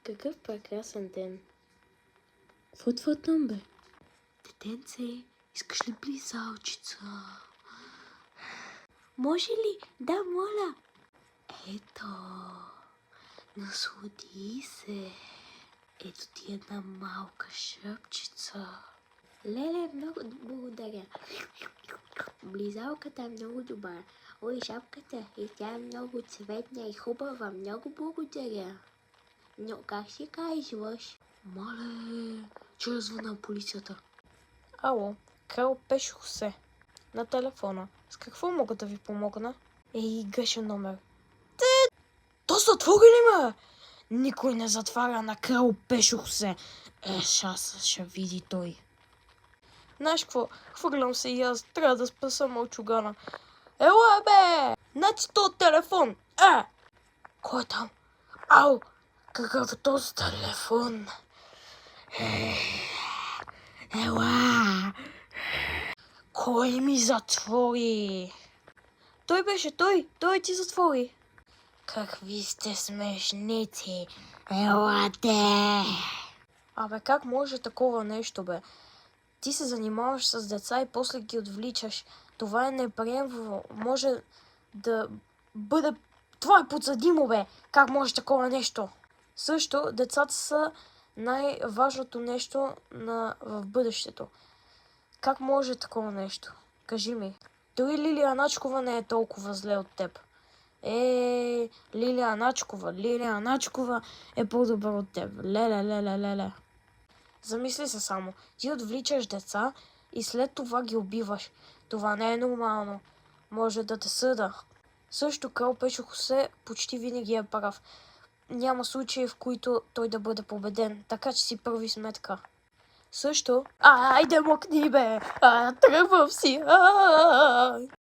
Какъв прекрасен ден. Какво е там, бе? Детенце, искаш ли близалчица? Може ли? Да, моля. Ето, наслади се. Ето ти една малка шапчица. Леле, много благодаря. Близалката е много добра. Ой, шапката, и тя е много цветна и хубава. Много благодаря. Но как си казваш? Мале, че звъна полицията. Ало, Крал Пешо Хосе. На телефона. С какво мога да ви помогна? Ей, грешен номер. То затвори ли ме? Никой не затваря на Крал Пешо Хосе. Шас ще види той. Знаеш какво? Хвърлям се и аз. Трябва да спаса мълчугана. Ела, бе! Значи то телефон. Кой е там? Ау! Какъв е този телефон? Ела! Кой ми затвори? Той беше той. Той ти затвори. Какви сте смешници. Елате! Абе, как може такова нещо, бе? Ти се занимаваш с деца и после ги отвличаш. Това е неприемливо. Може да бъде... Това е подсъдимо, бе! Как може такова нещо? Също, децата са най-важното нещо в бъдещето. Как може такова нещо? Кажи ми. Дори Лилия Аначкова не е толкова зле от теб. Лилия Аначкова е по-добър от теб. Леле. Замисли се само. Ти отвличаш деца и след това ги убиваш. Това не е нормално. Може да те съда. Също Крал Пешо Хосе почти винаги е прав. Няма случаи, в които той да бъде победен. Така че си прави сметка. Също... Айде мокни, бе! Тръгвам си!